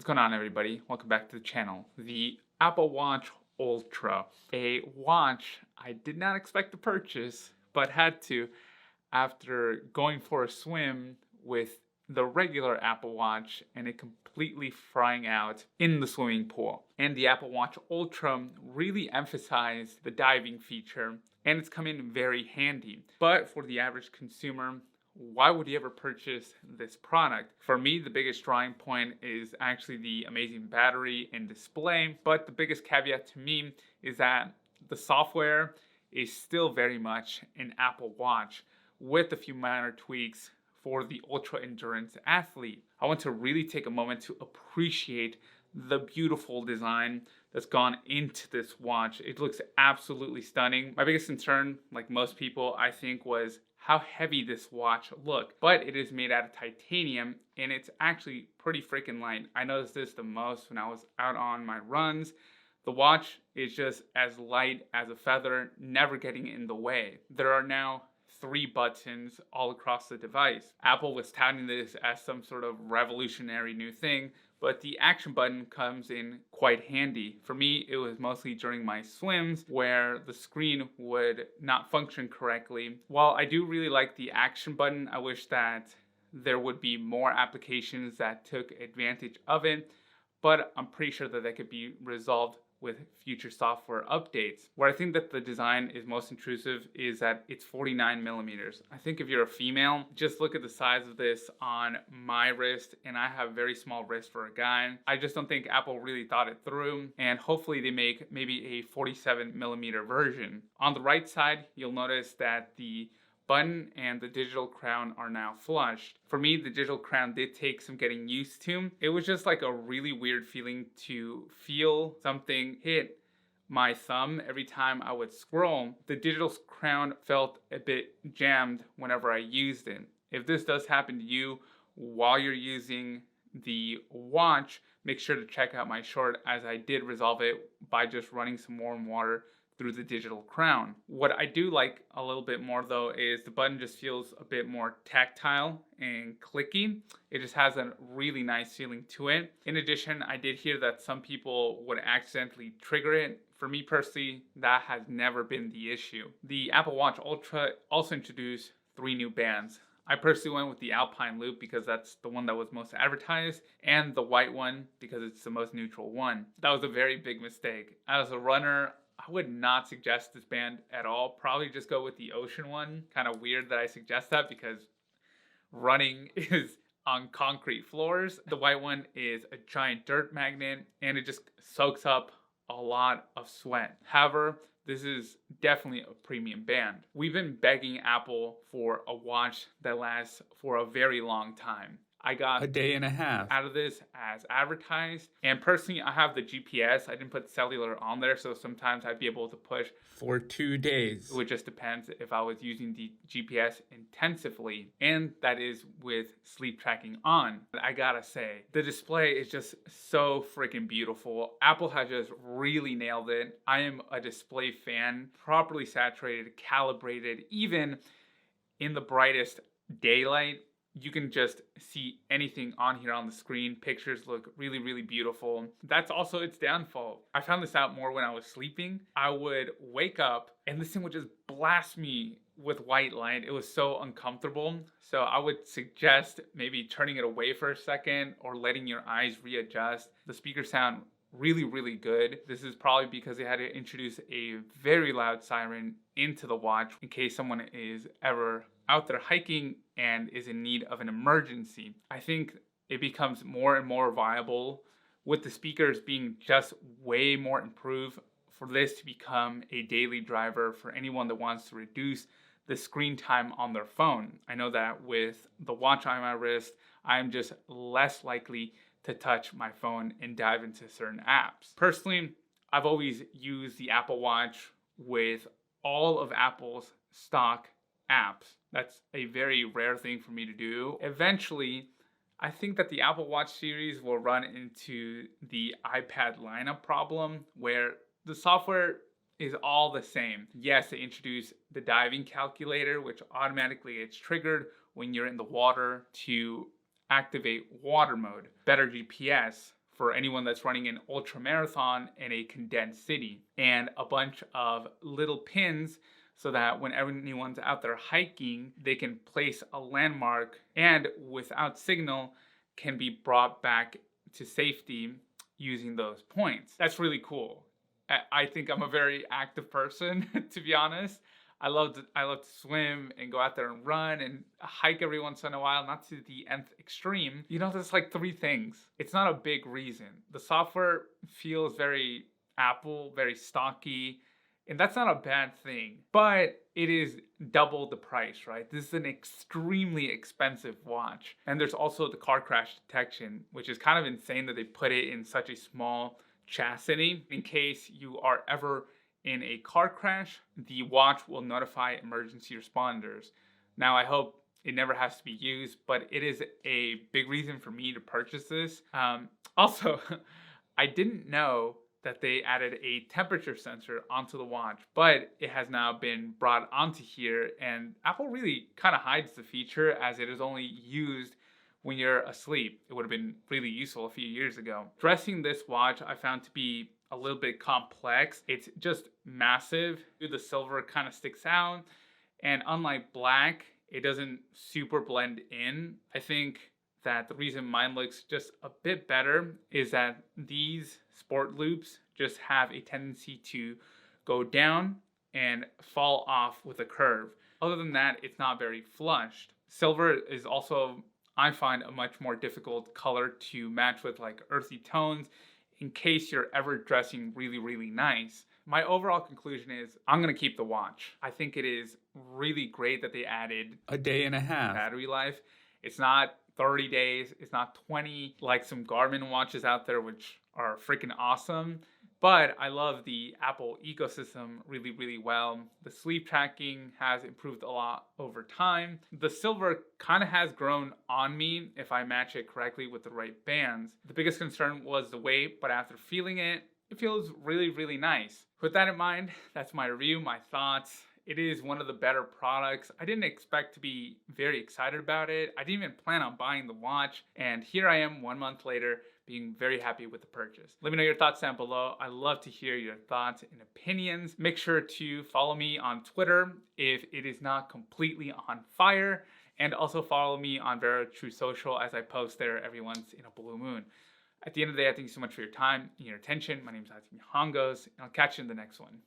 What's going on, everybody? Welcome back to the channel. The Apple Watch Ultra, a watch I did not expect to purchase, but had to after going for a swim with the regular Apple Watch and it completely frying out in the swimming pool. And the Apple Watch Ultra really emphasized the diving feature, and it's come in very handy. But for the average consumer, why would you ever purchase this product? For me, the biggest drawing point is actually the amazing battery and display, but the biggest caveat to me is that the software is still very much an Apple Watch with a few minor tweaks for the ultra endurance athlete. I want to really take a moment to appreciate the beautiful design that's gone into this watch. It looks absolutely stunning. My biggest concern, like most people, I think, was how heavy this watch looked, but it is made out of titanium and it's actually pretty freaking light. I noticed this the most when I was out on my runs. The watch is just as light as a feather, never getting in the way. There are now 3 buttons all across the device. Apple was touting this as some sort of revolutionary new thing, but the action button comes in quite handy. For me, it was mostly during my swims where the screen would not function correctly. While I do really like the action button, I wish that there would be more applications that took advantage of it, but I'm pretty sure that could be resolved with future software updates. Where I think that the design is most intrusive is that it's 49 millimeters. I think if you're a female, just look at the size of this on my wrist, and I have very small wrist for a guy. I just don't think Apple really thought it through, and hopefully they make maybe a 47 millimeter version. On the right side, you'll notice that the button and the digital crown are now flushed. For me, the digital crown did take some getting used to. It was just like a really weird feeling to feel something hit my thumb every time I would scroll. The digital crown felt a bit jammed whenever I used it. If this does happen to you while you're using the watch, make sure to check out my short, as I did resolve it by just running some warm water through the digital crown. What I do like a little bit more though is the button just feels a bit more tactile and clicky. It just has a really nice feeling to it. In addition, I did hear that some people would accidentally trigger it. For me personally, that has never been the issue. The Apple Watch Ultra also introduced 3 new bands. I personally went with the Alpine Loop because that's the one that was most advertised, and the white one because it's the most neutral one. That was a very big mistake. As a runner, I would not suggest this band at all. Probably just go with the Ocean one. Kind of weird that I suggest that because running is on concrete floors. The white one is a giant dirt magnet and it just soaks up a lot of sweat. However, this is definitely a premium band. We've been begging Apple for a watch that lasts for a very long time. I got a day and a half out of this as advertised. And personally, I have the GPS. I didn't put cellular on there, so sometimes I'd be able to push for 2 days. It just depends if I was using the GPS intensively, and that is with sleep tracking on. I gotta say, the display is just so freaking beautiful. Apple has just really nailed it. I am a display fan, properly saturated, calibrated, even in the brightest daylight. You can just see anything on here on the screen. Pictures look really, really beautiful. That's also its downfall. I found this out more when I was sleeping. I would wake up and this thing would just blast me with white light. It was so uncomfortable. So I would suggest maybe turning it away for a second or letting your eyes readjust. The speakers sound really, really good. This is probably because they had to introduce a very loud siren into the watch in case someone is ever out there hiking and is in need of an emergency. I think it becomes more and more viable with the speakers being just way more improved for this to become a daily driver for anyone that wants to reduce the screen time on their phone. I know that with the watch on my wrist, I'm just less likely to touch my phone and dive into certain apps. Personally, I've always used the Apple Watch with all of Apple's stock apps. That's a very rare thing for me to do. Eventually, I think that the Apple Watch series will run into the iPad lineup problem where the software is all the same. Yes, they introduced the diving calculator, which automatically gets triggered when you're in the water to activate water mode. Better GPS for anyone that's running an ultra marathon in a condensed city, and a bunch of little pins so that when anyone's out there hiking, they can place a landmark and without signal can be brought back to safety using those points. That's really cool. I think I'm a very active person, to be honest. I love to swim and go out there and run and hike every once in a while, not to the nth extreme. You know, there's like 3 things. It's not a big reason. The software feels very Apple, very stocky, and that's not a bad thing. But it is double the price, right? This is an extremely expensive watch. And there's also the car crash detection, which is kind of insane that they put it in such a small chassis. In case you are ever in a car crash, the watch will notify emergency responders. Now, I hope it never has to be used, but it is a big reason for me to purchase this. Also, I didn't know that they added a temperature sensor onto the watch, but it has now been brought onto here, and Apple really kind of hides the feature as it is only used when you're asleep. It would have been really useful a few years ago. Dressing this watch I found to be a little bit complex. It's just massive. The silver kind of sticks out, and unlike black, it doesn't super blend in. I think that the reason mine looks just a bit better is that these sport loops just have a tendency to go down and fall off with a curve. Other than that, it's not very flushed. Silver is also, I find, a much more difficult color to match with like earthy tones in case you're ever dressing really, really nice. My overall conclusion is I'm going to keep the watch. I think it is really great that they added a day and a half battery life. It's not 30 days, it's not 20 like some Garmin watches out there, which are freaking awesome. But I love the Apple ecosystem really, really well. The sleep tracking has improved a lot over time. The silver kind of has grown on me if I match it correctly with the right bands. The biggest concern was the weight, but after feeling it, it feels really, really nice. With that in mind, that's my review, my thoughts. It is one of the better products. I didn't expect to be very excited about it. I didn't even plan on buying the watch. And here I am 1 month later being very happy with the purchase. Let me know your thoughts down below. I love to hear your thoughts and opinions. Make sure to follow me on Twitter if it is not completely on fire. And also follow me on True Social as I post there every once in a blue moon. At the end of the day, I thank you so much for your time and your attention. My name is Hongos, and I'll catch you in the next one.